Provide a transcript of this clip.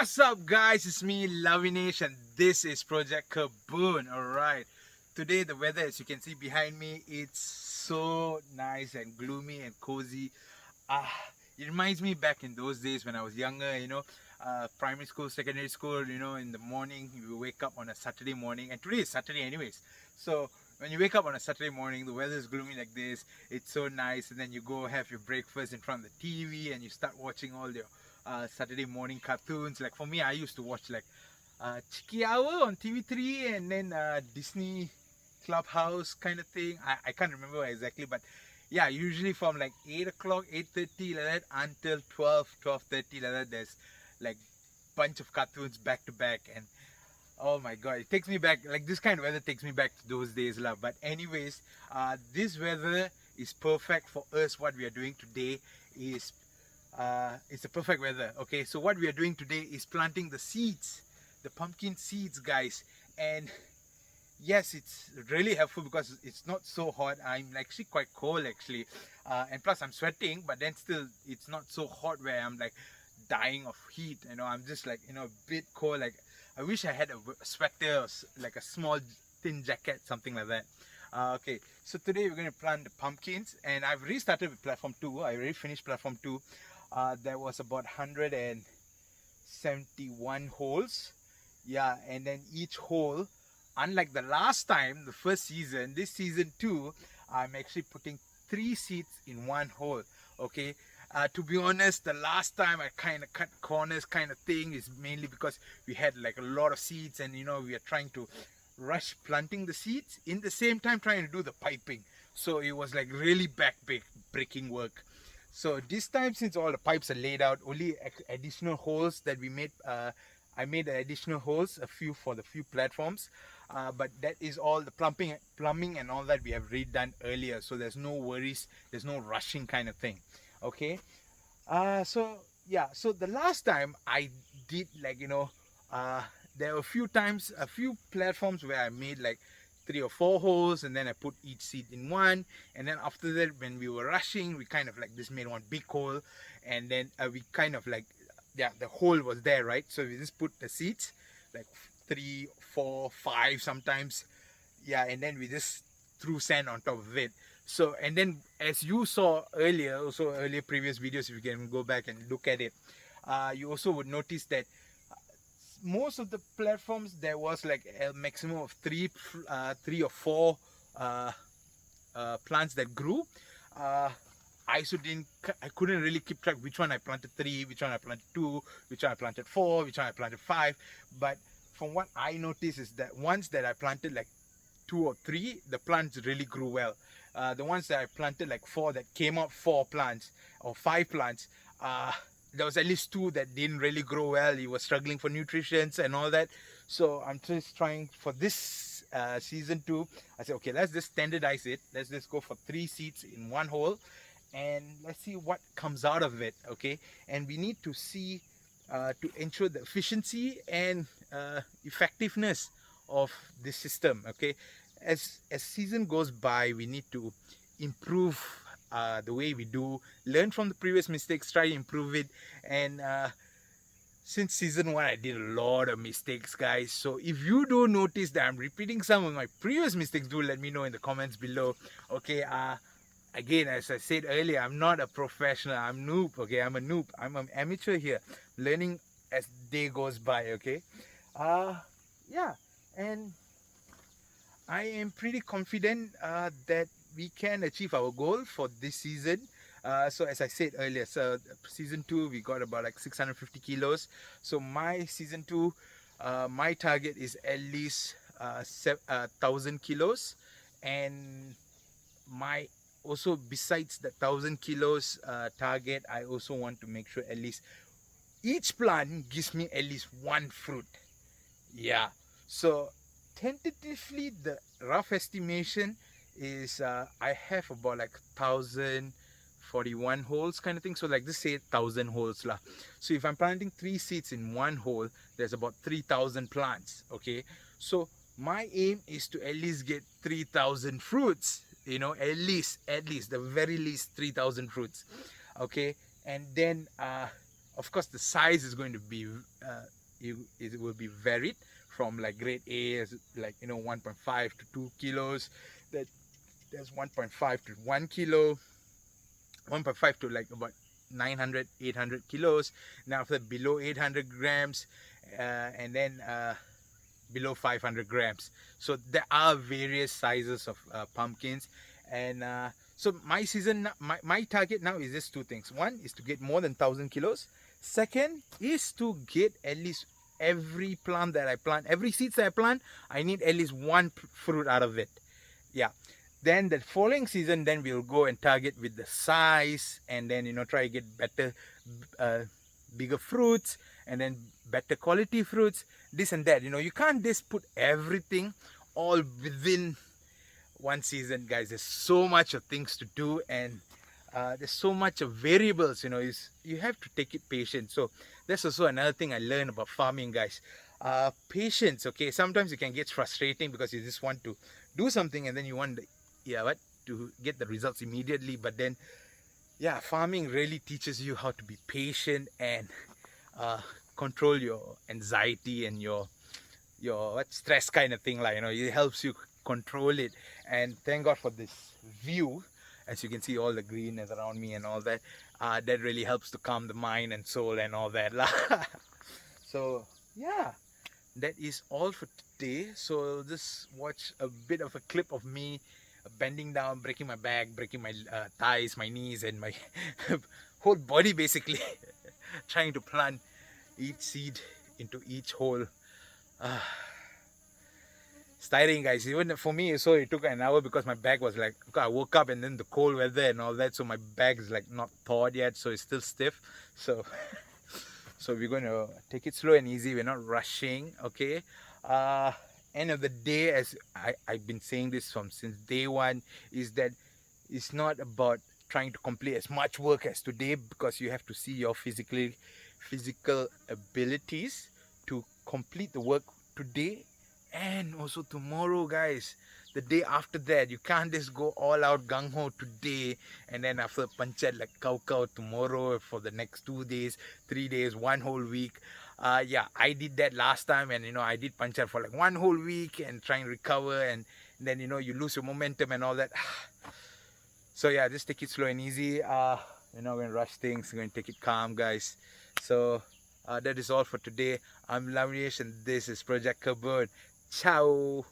What's up, guys? It's me, Lavinesh, and this is Project KEBUN. Alright, today the weather, as you can see behind me, it's so nice and gloomy and cozy. Ah, it reminds me back in those days when I was younger, primary school, secondary school, in the morning, you wake up on a Saturday morning, and today is Saturday, anyways. So, when you wake up on a Saturday morning, the weather is gloomy like this, it's so nice, and then you go have your breakfast in front of the TV and you start watching all your Saturday morning cartoons. Like for me, I used to watch like Chiki Hour on TV3 and then Disney Clubhouse kind of thing. I can't remember exactly, but yeah, usually from like 8 o'clock, 8:30 like that until 12:30 like that, there's like bunch of cartoons back to back. And oh my god, it takes me back, like this kind of weather takes me back to those days lah. But anyways, this weather is perfect for us. What we are doing today is it's a perfect weather. Okay, so what we are doing today is planting the seeds, the pumpkin seeds, guys. And yes, it's really helpful because it's not so hot. I'm actually quite cold actually, and plus I'm sweating, but then still it's not so hot where I'm like dying of heat. I'm just like a bit cold. Like I wish I had a sweater or like a small thin jacket, something like that. Okay, so today we're going to plant the pumpkins, and I've restarted with platform 2. I already finished platform 2. There was about 171 holes. Yeah, and then each hole, unlike the last time, the first season, this season 2, I'm actually putting 3 seeds in one hole. Okay, to be honest, the last time I kind of cut corners kind of thing is mainly because we had like a lot of seeds, and we are trying to rush planting the seeds in the same time trying to do the piping. So it was like really breaking work. So this time, since all the pipes are laid out, only additional holes that we made, I made additional holes, a few for the few platforms, but that is all the plumbing and all that we have redone earlier. So there's no worries, there's no rushing kind of thing. Okay, so yeah, so the last time I did like there were a few platforms where I made like 3 or 4 holes, and then I put each seed in one, and then after that, when we were rushing, we kind of like just made one big hole, and then we kind of like, yeah, the hole was there, right? So we just put the seeds like 3, 4, 5 sometimes, yeah, and then we just threw sand on top of it. So, and then as you saw earlier, also earlier previous videos, if you can go back and look at it, you also would notice that most of the platforms there was like a maximum of 3 or 4 plants that grew. I couldn't really keep track which one I planted 3, which one I planted 2, which one I planted 4, which one I planted 5. But from what I noticed is that ones that I planted like 2 or 3, the plants really grew well. The ones that I planted like 4, that came out 4 plants or 5 plants, there was at least 2 that didn't really grow well. He was struggling for nutrition and all that. So I'm just trying for this season 2. I said, okay, let's just standardize it. Let's just go for 3 seeds in one hole, and let's see what comes out of it. Okay, and we need to see to ensure the efficiency and effectiveness of this system. Okay, as season goes by, we need to improve the way we do, learn from the previous mistakes, try to improve it. And since season 1 I did a lot of mistakes, guys. So if you do notice that I'm repeating some of my previous mistakes, do let me know in the comments below. Okay, again, as I said earlier, I'm not a professional, I'm noob. Okay, I'm a noob, I'm an amateur here, learning as day goes by. Okay, yeah, and I am pretty confident that we can achieve our goal for this season. So as I said earlier, so season 2 we got about like 650 kilos. So my season 2, my target is at least 1,000 kilos, and my also besides the 1,000 kilos target, I also want to make sure at least each plant gives me at least 1 fruit. Yeah, so tentatively the rough estimation is I have about like 1,041 holes kind of thing. So like just say 1,000 holes lah. So if I'm planting 3 seeds in one hole, there's about 3,000 plants. Okay, so my aim is to at least get 3,000 fruits. At least the very least 3,000 fruits. Okay, and then Of course, the size is going to be it will be varied from like grade A as like 1.5 to 2 kilos. That there's 1.5 to 1 kilo, 1.5 to like about 900 800 kilos. Now after below 800 grams, and then below 500 grams. So there are various sizes of pumpkins, and so my target now is just two things. One is to get more than 1,000 kilos. Second is to get at least every plant that I plant, every seeds that I plant, I need at least one fruit out of it. Yeah. Then the following season, then we'll go and target with the size, and then try to get better, bigger fruits, and then better quality fruits, this and that. You can't just put everything all within one season, guys. There's so much of things to do, and there's so much of variables. You have to take it patient. So that's also another thing I learned about farming, guys. Patience. Okay, sometimes it can get frustrating because you just want to do something and then you want to get the results immediately. But then farming really teaches you how to be patient and control your anxiety and your stress kind of thing. Like it helps you control it. And thank God for this view. As you can see, all the green is around me and all that. That really helps to calm the mind and soul and all that. So yeah, that is all for today. So just watch a bit of a clip of me bending down, breaking my back, breaking my thighs, my knees, and my whole body basically, trying to plant each seed into each hole. It's tiring, guys. Even for me, so it took an hour because my back was like, I woke up and then the cold weather and all that, so my back is like not thawed yet, so it's still stiff. So so we're going to take it slow and easy. We're not rushing. Okay. End of the day, as I've been saying this since day one, is that it's not about trying to complete as much work as today, because you have to see your physical abilities to complete the work today and also tomorrow, guys. The day after that, you can't just go all out gung-ho today and then after panchat like cow tomorrow for the next 2 days, 3 days, one whole week. I did that last time, and I did panchat for like one whole week and try and recover, and then you lose your momentum and all that. So yeah, just take it slow and easy. We're not going to rush things. We're going to take it calm, guys. So that is all for today. I'm Lavnesh and this is Project KEBUN. Ciao.